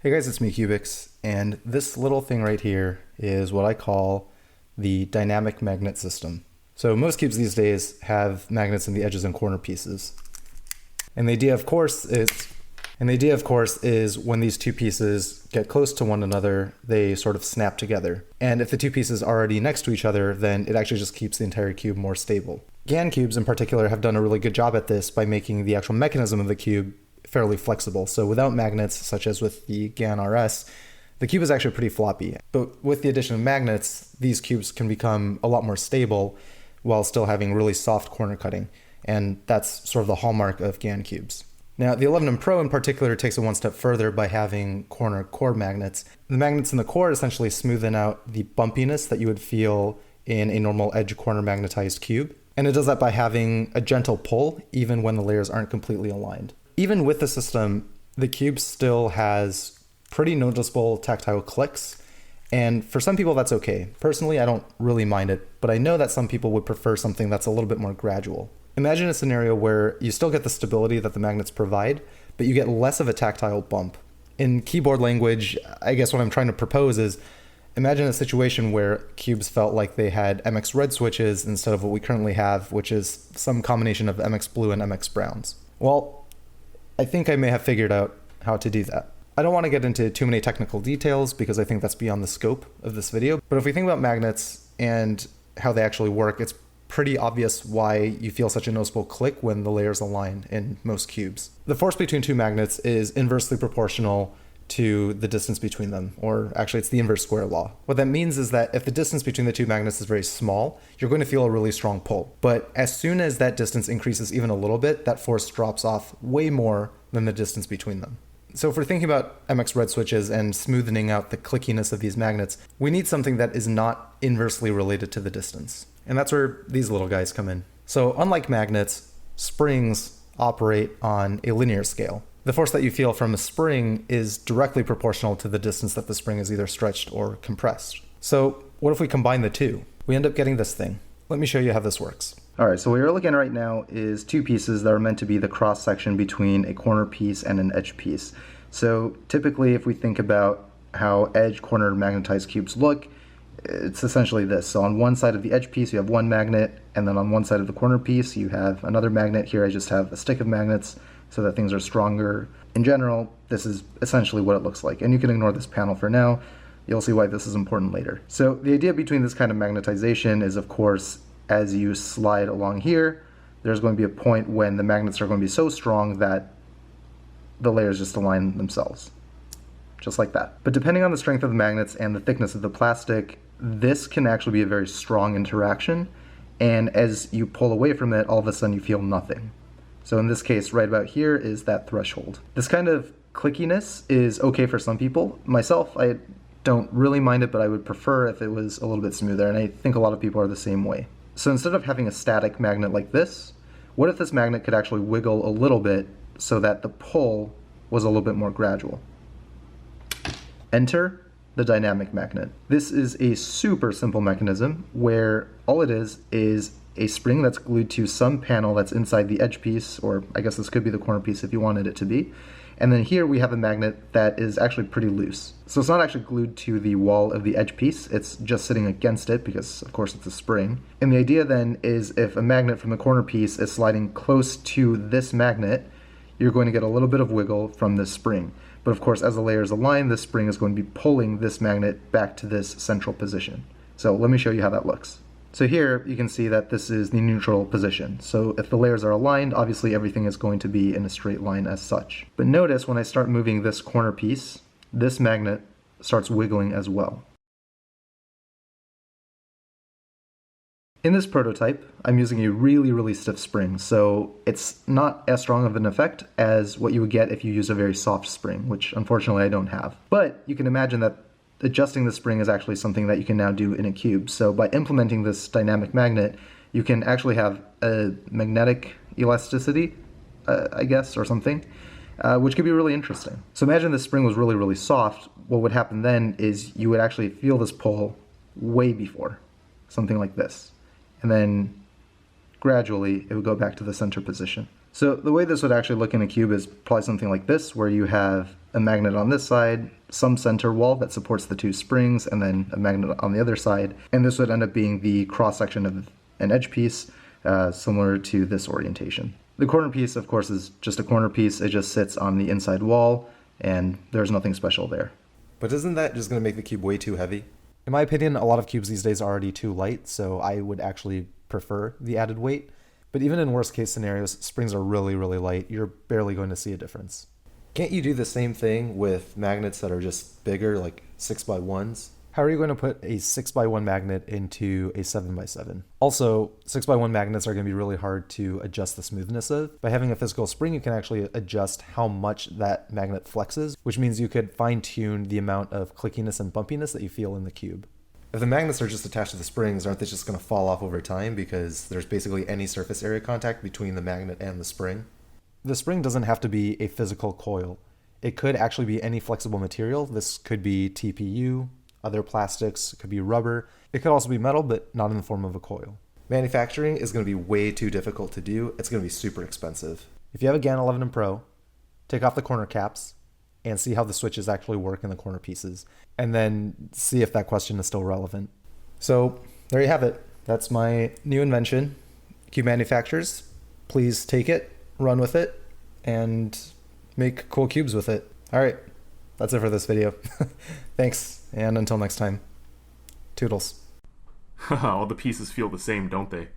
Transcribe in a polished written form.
Hey guys, it's me, cyoubx, and this little thing right here is what I call the dynamic magnet system. So most cubes these days have magnets in the edges and corner pieces. And the idea, of course, is when these two pieces get close to one another, they sort of snap together. And if the two pieces are already next to each other, then it actually just keeps the entire cube more stable. GAN cubes in particular have done a really good job at this by making the actual mechanism of the cube fairly flexible. So without magnets, such as with the GAN RS, the cube is actually pretty floppy. But with the addition of magnets, these cubes can become a lot more stable while still having really soft corner cutting. And that's sort of the hallmark of GAN cubes. Now, the 11M Pro in particular takes it one step further by having corner core magnets. The magnets in the core essentially smoothen out the bumpiness that you would feel in a normal edge corner magnetized cube. And it does that by having a gentle pull, even when the layers aren't completely aligned. Even with the system, the cube still has pretty noticeable tactile clicks, and for some people that's okay. Personally, I don't really mind it, but I know that some people would prefer something that's a little bit more gradual. Imagine a scenario where you still get the stability that the magnets provide, but you get less of a tactile bump. In keyboard language, I guess what I'm trying to propose is, imagine a situation where cubes felt like they had MX red switches instead of what we currently have, which is some combination of MX blue and MX browns. Well, I think I may have figured out how to do that. I don't want to get into too many technical details because I think that's beyond the scope of this video, but if we think about magnets and how they actually work, it's pretty obvious why you feel such a noticeable click when the layers align in most cubes. The force between two magnets is inversely proportional to the distance between them, or actually it's the inverse square law. What that means is that if the distance between the two magnets is very small, you're going to feel a really strong pull. But as soon as that distance increases even a little bit, that force drops off way more than the distance between them. So if we're thinking about MX red switches and smoothing out the clickiness of these magnets, we need something that is not inversely related to the distance. And that's where these little guys come in. So unlike magnets, springs operate on a linear scale. The force that you feel from a spring is directly proportional to the distance that the spring is either stretched or compressed. So what if we combine the two? We end up getting this thing. Let me show you how this works. All right, so what you're looking at right now is two pieces that are meant to be the cross section between a corner piece and an edge piece. So typically if we think about how edge corner magnetized cubes look, it's essentially this. So on one side of the edge piece you have one magnet, and then on one side of the corner piece you have another magnet. Here I just have a stick of magnets so that things are stronger. In general, this is essentially what it looks like. And you can ignore this panel for now. You'll see why this is important later. So the idea between this kind of magnetization is, of course, as you slide along here, there's going to be a point when the magnets are going to be so strong that the layers just align themselves, just like that. But depending on the strength of the magnets and the thickness of the plastic, this can actually be a very strong interaction. And as you pull away from it, all of a sudden you feel nothing. So in this case, right about here is that threshold. This kind of clickiness is okay for some people. Myself, I don't really mind it, but I would prefer if it was a little bit smoother, and I think a lot of people are the same way. So instead of having a static magnet like this, what if this magnet could actually wiggle a little bit so that the pull was a little bit more gradual? Enter the dynamic magnet. This is a super simple mechanism where all it is a spring that's glued to some panel that's inside the edge piece, or I guess this could be the corner piece if you wanted it to be. And then here we have a magnet that is actually pretty loose. So it's not actually glued to the wall of the edge piece, it's just sitting against it because of course it's a spring. And the idea then is if a magnet from the corner piece is sliding close to this magnet, you're going to get a little bit of wiggle from this spring. But of course as the layers align, this spring is going to be pulling this magnet back to this central position. So let me show you how that looks. So here you can see that this is the neutral position. So if the layers are aligned, obviously everything is going to be in a straight line as such. But notice when I start moving this corner piece, this magnet starts wiggling as well. In this prototype, I'm using a really stiff spring, so it's not as strong of an effect as what you would get if you use a very soft spring, which unfortunately I don't have. But you can imagine that adjusting the spring is actually something that you can now do in a cube. So by implementing this dynamic magnet, you can actually have a magnetic elasticity, I guess, or something, which could be really interesting. So imagine this spring was really soft. What would happen then is you would actually feel this pull way before, something like this. And then gradually it would go back to the center position. So the way this would actually look in a cube is probably something like this, where you have a magnet on this side, some center wall that supports the two springs, and then a magnet on the other side. And this would end up being the cross-section of an edge piece, similar to this orientation. The corner piece, of course, is just a corner piece. It just sits on the inside wall, and there's nothing special there. But isn't that just going to make the cube way too heavy? In my opinion, a lot of cubes these days are already too light, so I would actually prefer the added weight. But even in worst case scenarios, springs are really, really light. You're barely going to see a difference. Can't you do the same thing with magnets that are just bigger, like 6x1s? How are you going to put a 6x1 magnet into a 7x7? Also, 6x1 magnets are going to be really hard to adjust the smoothness of. By having a physical spring, you can actually adjust how much that magnet flexes, which means you could fine-tune the amount of clickiness and bumpiness that you feel in the cube. If the magnets are just attached to the springs, aren't they just going to fall off over time because there's basically any surface area contact between the magnet and the spring? The spring doesn't have to be a physical coil. It could actually be any flexible material. This could be TPU, other plastics, it could be rubber. It could also be metal, but not in the form of a coil. Manufacturing is going to be way too difficult to do. It's going to be super expensive. If you have a GAN 11 and Pro, take off the corner caps and see how the switches actually work in the corner pieces, and then see if that question is still relevant. So there you have it. That's my new invention. Cube manufacturers, please take it, run with it, and make cool cubes with it. All right, that's it for this video. Thanks, and until next time, toodles. All the pieces feel the same, don't they?